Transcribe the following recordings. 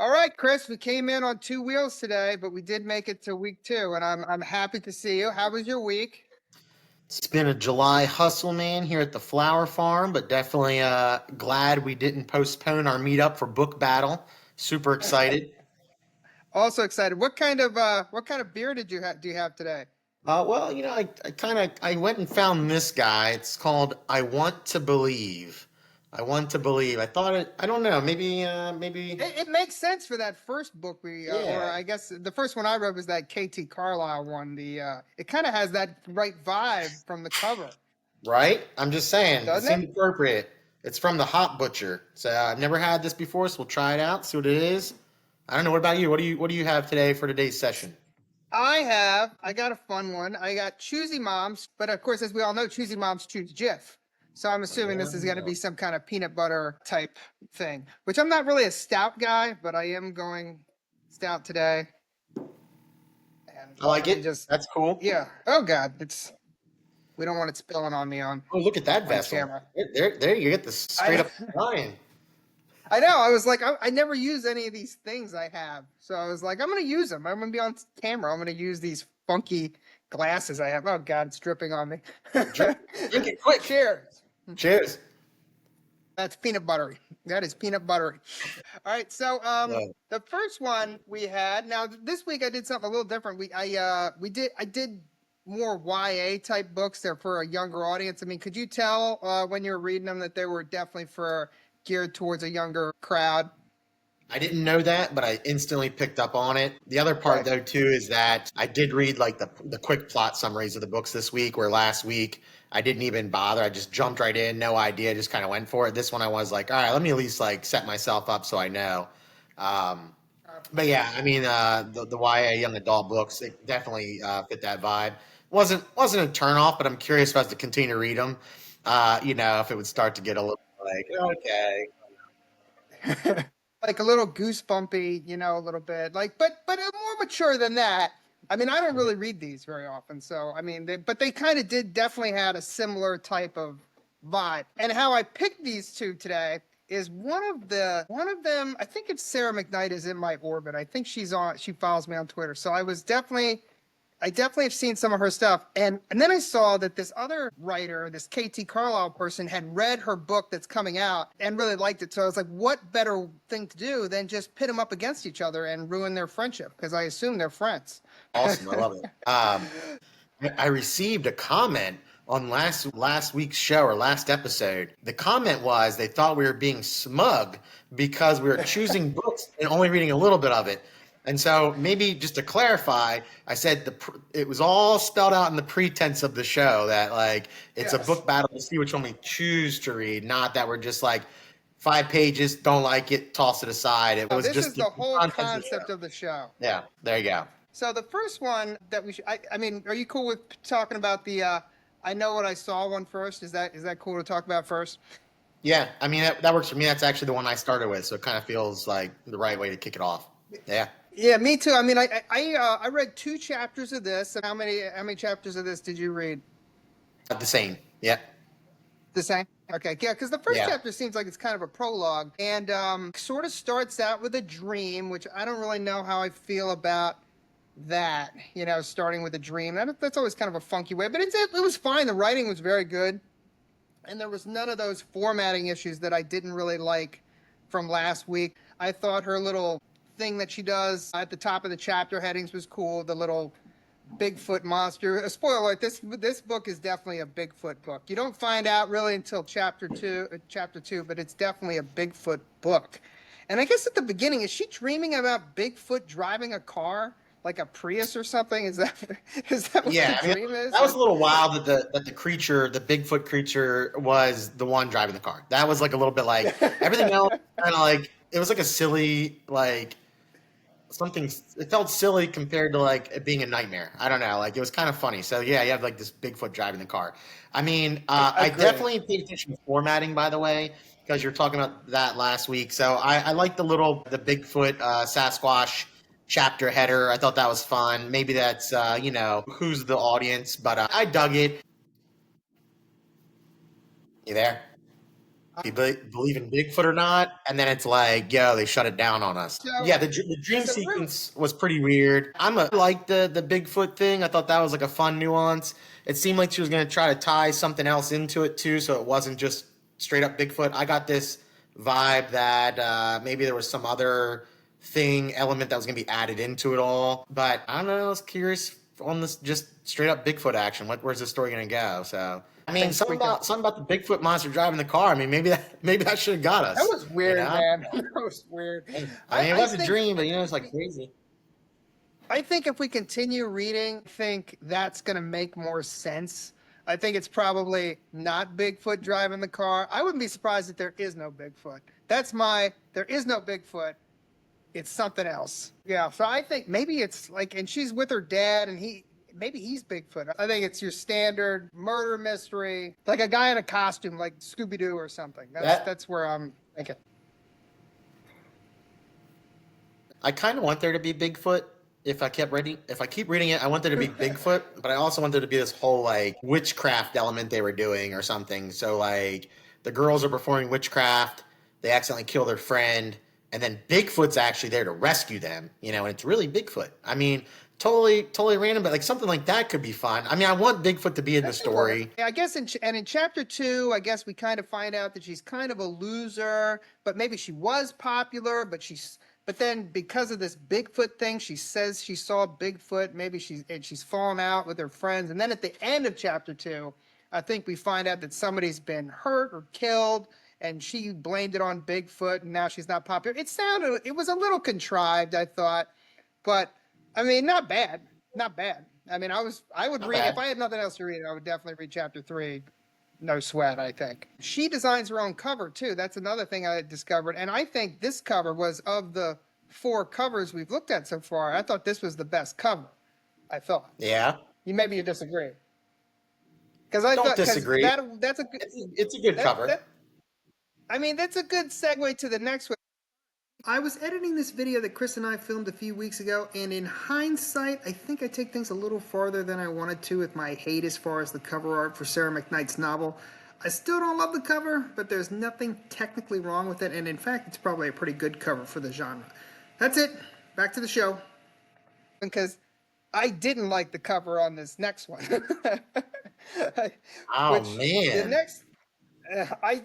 All right, Chris, we came in on two wheels today, but we did make it to week two, and I'm happy to see you. How was your week? It's been a July hustle, man, here at the flower farm, but definitely glad we didn't postpone our meetup for book battle. Super excited. Also excited. What kind of beer do you have today? I went and found this guy. It's called I Want to Believe. I Want to Believe. I don't know, maybe, It makes sense for that first book or yeah, I guess the first one I read was that KT Carlisle one. It kind of has that right vibe from the cover, right? I'm just saying, it doesn't it? seemed appropriate. It's from the Hop Butcher. So I've never had this before, so we'll try it out, see what it is. I don't know. What about you? What do you have today for today's session? I got a fun one. I got Choosy Moms, but of course, as we all know, Choosy Moms choose Jif. So I'm assuming this is going to be some kind of peanut butter type thing, which I'm not really a stout guy, but I am going stout today. And I like let me it. just, That's cool. yeah. Oh God, we don't want it spilling on me Oh, look at that on vessel. camera. There you get the straight I up Lion. I know. I was like, I never use any of these things I have, so I was like, I'm going to use them. I'm going to be on camera. I'm going to use these funky glasses I have. Oh God, it's dripping on me. Drink it quick. Cheers. Cheers. That's peanut buttery. That is peanut buttery. All right. So Whoa. the first one we had. Now this week I did something a little different. I did more YA type books. They're for a younger audience. I mean, could you tell when you were reading them that they were definitely for geared towards a younger crowd? I didn't know that, but I instantly picked up on it. The other part, Right. though, too, is that I did read like the quick plot summaries of the books this week, where last week I didn't even bother. I just jumped right in, no idea, just kind of went for it. This one I was like, all right, let me at least like set myself up so I know. Um, but yeah, I mean, the YA young adult books, they definitely fit that vibe. Wasn't a turn off, but I'm curious if I was to continue to read them. If it would start to get a little like, okay. Like a little goosebumpy, a little bit. Like, but more mature than that. I mean, I don't really read these very often, so I mean, but they kind of did definitely had a similar type of vibe. And how I picked these two today is one of them. I think it's Sarah McKnight is in my orbit. I think she follows me on Twitter, so I definitely have seen some of her stuff. And then I saw that this other writer, this KT Carlisle person, had read her book that's coming out and really liked it. So I was like, what better thing to do than just pit them up against each other and ruin their friendship? Because I assume they're friends. Awesome, I love it. I received a comment on last week's show or last episode. The comment was they thought we were being smug because we were choosing books and only reading a little bit of it. And so maybe just to clarify, I said it was all spelled out in the pretense of the show that like it's a Yes. book battle to see which one we choose to read, not that we're just like 5 pages, don't like it, toss it aside. It Oh, was this just is the the whole content of the concept show. of the show. Yeah, there you go. So the first one that we should, I mean, are you cool with talking about I know what I saw one first? Is that cool to talk about first? Yeah, I mean that works for me. That's actually the one I started with, so it kind of feels like the right way to kick it off. Yeah, Yeah, me too. I mean, I read two chapters of this. How many chapters of this did you read? the same. Yeah, The same. Okay, yeah, because the first yeah, chapter seems like it's kind of a prologue, and sort of starts out with a dream, which I don't really know how I feel about that. Starting with a dream. That's always kind of a funky way, but it was fine. The writing was very good, and there was none of those formatting issues that I didn't really like from last week. I thought her little thing that she does at the top of the chapter headings was cool. The little Bigfoot monster. A spoiler alert: this book is definitely a Bigfoot book. You don't find out really until chapter two, but it's definitely a Bigfoot book. And I guess at the beginning, is she dreaming about Bigfoot driving a car like a Prius or something? Is that what the yeah. I mean, dream is? that was a little wild that the creature, the Bigfoot creature, was the one driving the car. That was like a little bit like everything else. Kind of like it was like a silly like something. It felt silly compared to like it being a nightmare. I don't know. Like it was kind of funny. So yeah, you have like this Bigfoot driving the car. I mean, I Agree. definitely paid attention to formatting, by the way, because you're talking about that last week. So I like the Bigfoot Sasquatch chapter header. I thought that was fun. Maybe that's who's the audience, but I dug it. You there? if you believe in Bigfoot or not, and then it's like, yo, they shut it down on us. So, Yeah, the dream so we're sequence was pretty weird. I like the Bigfoot thing. I thought that was like a fun nuance. It seemed like she was gonna try to tie something else into it too, so it wasn't just straight up Bigfoot. I got this vibe that maybe there was some other thing element that was gonna be added into it all. But I don't know. I was curious on this just straight up Bigfoot action. Where's the story gonna go? So I mean, think we can. something about the Bigfoot monster driving the car. I mean, maybe that should have got That us. was You weird, know? man. That was weird. I mean, it was a think dream, but it's like crazy. I think if we continue reading, I think that's going to make more sense. I think it's probably not Bigfoot driving the car. I wouldn't be surprised if there is no Bigfoot. There is no Bigfoot. It's something else. Yeah. So I think maybe it's like, and she's with her dad and maybe he's Bigfoot. I think it's your standard murder mystery, like a guy in a costume, like Scooby-Doo or something. That's where I'm thinking. I kind of want there to be Bigfoot. If I keep reading it, I want there to be Bigfoot, but I also want there to be this whole like witchcraft element they were doing or something. So like the girls are performing witchcraft, they accidentally kill their friend, and then Bigfoot's actually there to rescue them. And it's really Bigfoot. I mean, totally random, but like something like that could be fun. I mean, I want Bigfoot to be in the story. Yeah, I guess in chapter 2, I guess we kind of find out that she's kind of a loser, but maybe she was popular, but then because of this Bigfoot thing, she says she saw Bigfoot. Maybe she's fallen out with her friends, and then at the end of chapter 2, I think we find out that somebody's been hurt or killed, and she blamed it on Bigfoot, and now she's not popular. It was a little contrived, I thought, but I mean, not bad, not bad. I mean, I would read if I had nothing else to read. I would definitely read chapter 3. No sweat, I think. She designs her own cover too. That's another thing I discovered. And I think this cover was of the 4 covers we've looked at so far. I thought this was the best cover. I thought. Yeah. Maybe you disagree. Because Don't disagree. That's a good. It's a good cover. I mean, that's a good segue to the next one. I was editing this video that Chris and I filmed a few weeks ago, and in hindsight, I think I take things a little farther than I wanted to with my hate as far as the cover art for Sarah McKnight's novel. I still don't love the cover, but there's nothing technically wrong with it, and in fact, it's probably a pretty good cover for the genre. That's it. Back to the show. Because I didn't like the cover on this next one. Man. The next... I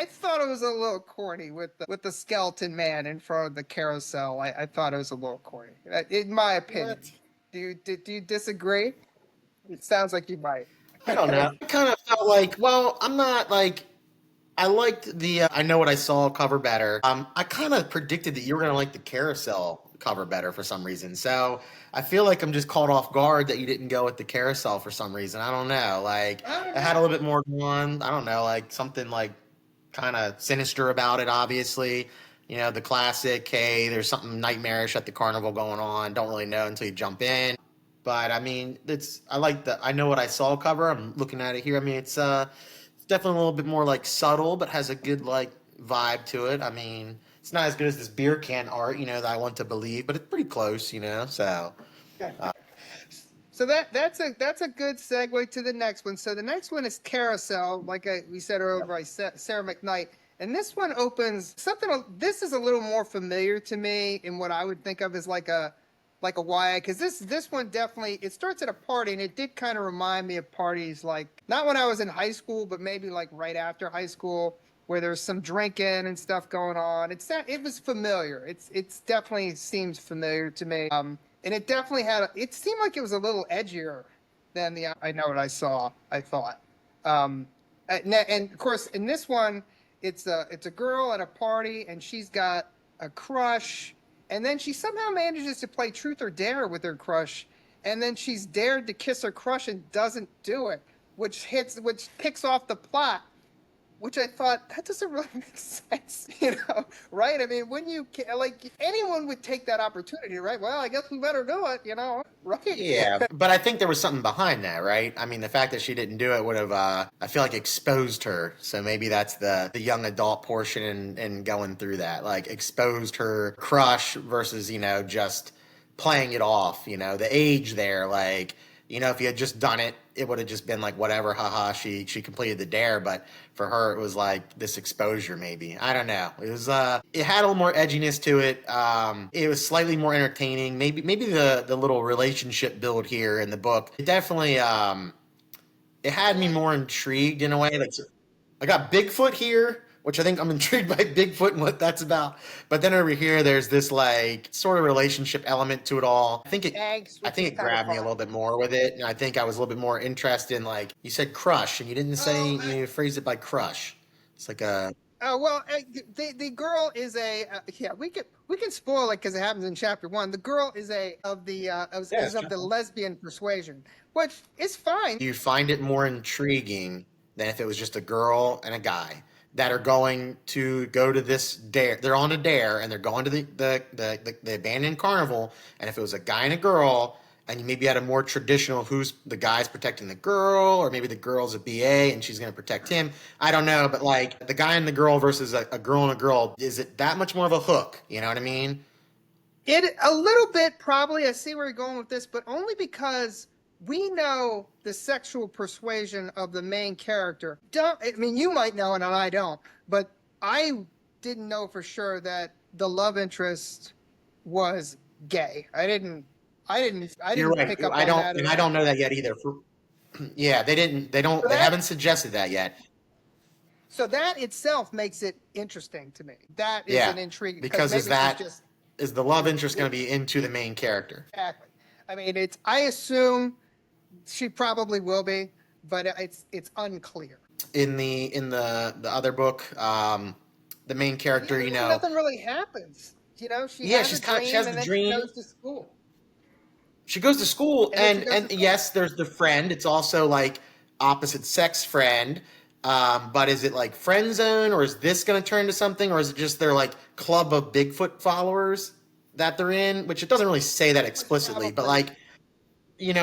thought it was a little corny with the skeleton man in front of the carousel. I thought it was a little corny, in my opinion. Do you disagree? It sounds like you might. I don't know. I kind of felt like, well, I'm not like. I liked the I Know What I Saw cover better. I kind of predicted that you were gonna like the Carousel cover better for some reason. So I feel like I'm just caught off guard that you didn't go with the Carousel for some reason. I don't know. Like it had a little bit more going on. I don't know, like something like kind of sinister about it, obviously. The classic, hey, there's something nightmarish at the carnival going on. Don't really know until you jump in. But I mean, I like the I Know What I Saw cover. I'm looking at it here. I mean, it's definitely a little bit more like subtle, but has a good like vibe to it. I mean, it's not as good as this beer can art, that I want to believe, but it's pretty close, So, so that's a good segue to the next one. So the next one is Carousel, like we said earlier by Sarah McKnight, and this one opens something. This is a little more familiar to me in what I would think of as like a YA, because this one definitely, it starts at a party, and it did kind of remind me of parties like, not when I was in high school, but maybe like right after high school, where there's some drinking and stuff going on. It was familiar. It's definitely seems familiar to me. And it definitely it seemed like it was a little edgier than the I Know What I Saw, I thought. And of course, in this one, it's a girl at a party, and she's got a crush. And then she somehow manages to play truth or dare with her crush, and then she's dared to kiss her crush and doesn't do it, which kicks off the plot. Which I thought, that doesn't really make sense, right? I mean, when like anyone would take that opportunity, right? Well, I guess we better do it, right? Yeah, but I think there was something behind that, right? I mean, the fact that she didn't do it would have, I feel like, exposed her. So maybe that's the young adult portion and going through that, like exposed her crush versus, just playing it off, the age there, like, if you had just done it it would have just been like whatever, haha, she completed the dare. But for her, it was like this exposure, maybe. I don't know. It was it had a little more edginess to it. It was slightly more entertaining. Maybe the little relationship build here in the book. It definitely it had me more intrigued in a way. Like I got Bigfoot here, which I think I'm intrigued by Bigfoot and what that's about. But then over here, there's this like sort of relationship element to it all. Eggs, I which think is it kind of grabbed me a fun. little bit more with it, and I think I was a little bit more interested in like you said crush, and you didn't say Oh, you phrased it by crush. It's like a well, the girl is a yeah. We can spoil it because it happens in chapter one. The girl is a of the yeah. is of the lesbian persuasion, which is fine. You find it more intriguing than if it was just a girl and a guy that are going to go to this dare. They're on a dare and they're going to the abandoned carnival. And if it was a guy and a girl, and you maybe had a more traditional who's the guy's protecting the girl, or maybe the girl's a BA and she's going to protect him. I don't know, but like the guy and the girl versus a girl and a girl, is it that much more of a hook? You know what I mean? It a little bit probably. I see where you're going with this, but only because we know the sexual persuasion of the main character. Don't I mean you might know it and I don't, but I didn't know for sure that the love interest was gay. I You're didn't right. pick up on that at I all. don't know that yet either. Yeah, they didn't. So They that haven't suggested that yet. so that itself makes it interesting to me. That is Yeah, an intrigue because because maybe she's just is the love interest going to be into the main character exactly. I mean, I assume she probably will be, but it's unclear. in the other book? The main Yeah, character, nothing really happens. She yeah, has a she dream has and the then she dream. goes to school. She goes to school, And then she goes to and school. yes, there's the friend. It's also like opposite sex friend. But is it like friend zone, or is this going to turn into something, or is it just their like club of Bigfoot followers that they're in? Which it doesn't really say that Which explicitly, but probably like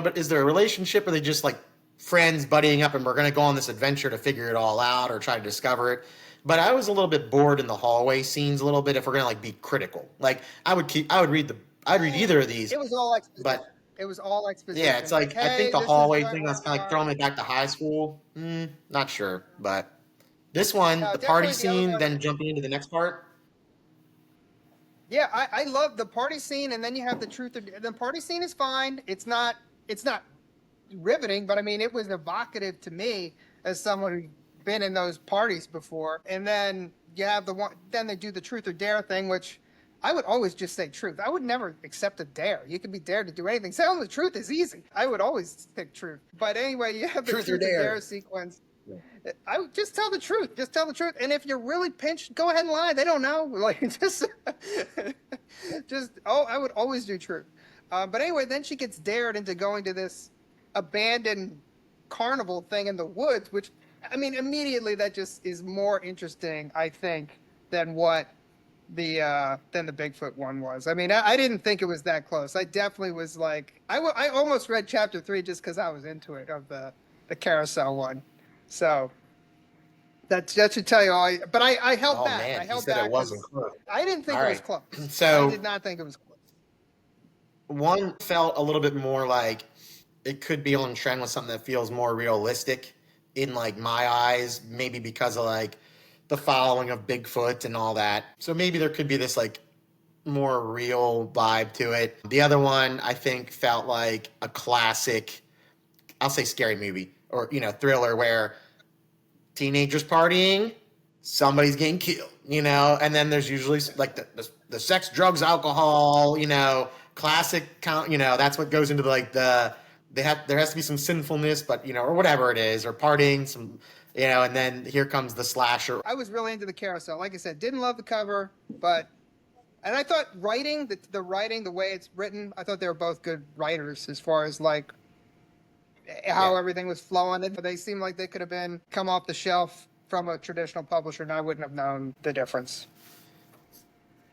but is there a relationship? Or are they just like friends buddying up and we're going to go on this adventure to figure it all out or try to discover it? But I was a little bit bored in the hallway scenes a little bit if we're going to like be critical. Like I'd read either of these, it was all exposition. but It was all yeah, it's exposition. Like, like I think hey, the this is hallway what thing where that's we kind of like are. throwing me back to high school. Not sure, but this one, No, the party definitely the other scene, one. then jumping into the next part. Yeah, I love the party scene, and then you have the truth. The party scene is fine. It's not riveting, but I mean, it was evocative to me as someone who's been in those parties before. And then you have the one. Then they do the truth or dare thing, which I would always just say truth. I would never accept a dare. You can be dared to do anything. Telling the truth is easy. I would always pick truth. But anyway, you have the Truth or truth or dare dare. sequence. I would just tell the truth. Just tell the truth. And if you're really pinched, go ahead and lie. They don't know. Like I would always do truth. But anyway, then she gets dared into going to this abandoned carnival thing in the woods, which I mean, immediately that just is more interesting, I think, than what than the Bigfoot one was. I mean, I didn't think it was that close. I definitely was like, I almost read chapter 3 just because I was into it of the carousel one. So that should tell you all. But I held Oh back. man, I he held said it back wasn't because close. I didn't think All it was right, close. I so did not think it was close. one felt a little bit more like it could be on trend with something that feels more realistic in like my eyes, maybe because of like the following of Bigfoot and all that. So maybe there could be this like more real vibe to it. The other one I think felt like a classic, I'll say scary movie or thriller where teenagers partying, somebody's getting killed, and then there's usually like the sex, drugs, alcohol, classic count, that's what goes into like there has to be some sinfulness, but or whatever it is, or partying, some, and then here comes the slasher. I was really into the carousel. Like I said, didn't love the cover, but and I thought writing the writing, the way it's written, I thought they were both good writers as far as like how Yeah. everything was flowing. They seemed like they could have been come off the shelf from a traditional publisher, and I wouldn't have known the difference.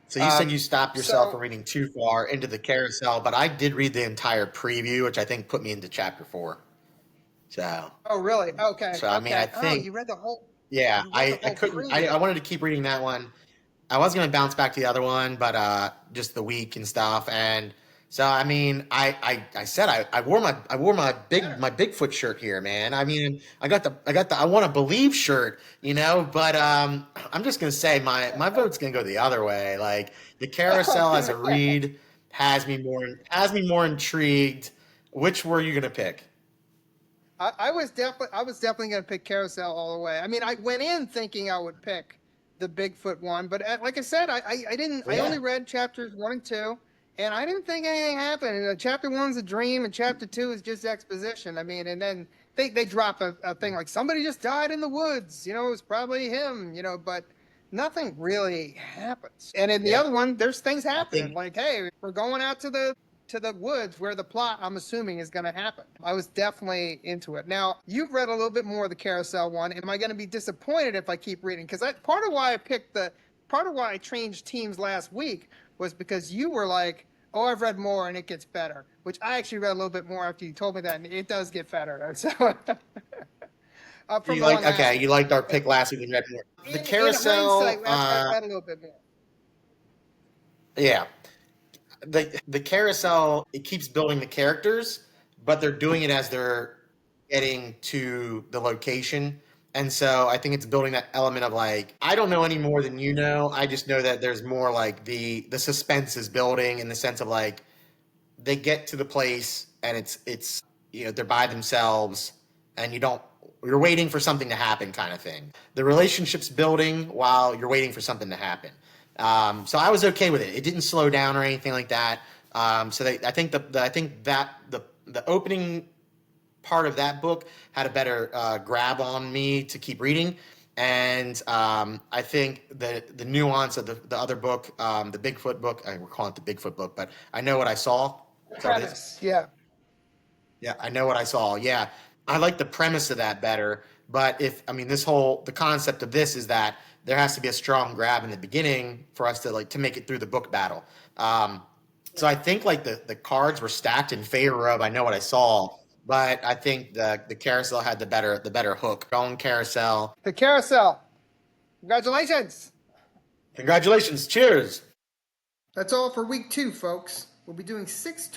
So you said you stopped yourself So from reading too far into the carousel, but I did read the entire preview, which I think put me into chapter 4. So, oh really? Okay, I mean, I okay. Oh, think, yeah, you read the I whole couldn't, I preview. wanted to keep reading that one. I was going to bounce back to the other one, but just the week and stuff. And So I mean, I said I wore my Bigfoot shirt here, man. I mean, I got the I want to believe shirt, but I'm just gonna say my vote's gonna go the other way. Like the Oh carousel as a man. read has me more intrigued. Which were you gonna pick? I was definitely gonna pick Carousel all the way. I mean, I went in thinking I would pick the Bigfoot one, but like I said, I didn't. Well, I only yeah. read chapters 1 and 2, and I didn't think anything happened. Chapter 1's a dream, and chapter 2 is just exposition. I mean, and then they drop a thing like somebody just died in the woods. It was probably him. But nothing really happens. And in the Yeah. other one, there's things I happening. think Like, hey, we're going out to the woods where the plot, I'm assuming, is going to happen. I was definitely into it. Now, you've read a little bit more of the Carousel one. Am I going to be disappointed if I keep reading? Because part of why I changed teams last week was because you were like, oh, I've read more and it gets better, which I actually read a little bit more after you told me that, and it does get better. So, from you long like okay, lasting. you liked our pick last week and read more. The In hindsight, carousel, after I read a little bit more. yeah. The carousel, it keeps building the characters, but they're doing it as they're getting to the location. And so I think it's building that element of like, I don't know any more than you know. I just know that there's more like the suspense is building in the sense of like they get to the place and it's they're by themselves and you're waiting for something to happen kind of thing. The relationship's building while you're waiting for something to happen. So I was okay with it. It didn't slow down or anything like that. I think the opening part of that book had a better grab on me to keep reading. And I think the nuance of the other book, the Bigfoot book, we're calling it the Bigfoot book, but I know what I saw. Is that what it is? Premise, yeah. Yeah, I know what I saw. Yeah, I like the premise of that better. But the concept of this is that there has to be a strong grab in the beginning for us to make it through the book battle. So I think like the cards were stacked in favor of I know what I saw, but I think the carousel had the better hook. Going carousel. The Carousel. Congratulations. Congratulations. Cheers. That's all for week 2, folks. We'll be doing 6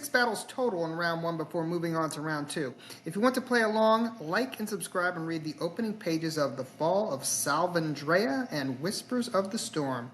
battles total in round 1 before moving on to round 2. If you want to play along, like and subscribe and read the opening pages of The Fall of Salvandrea and Whispers of the Storm.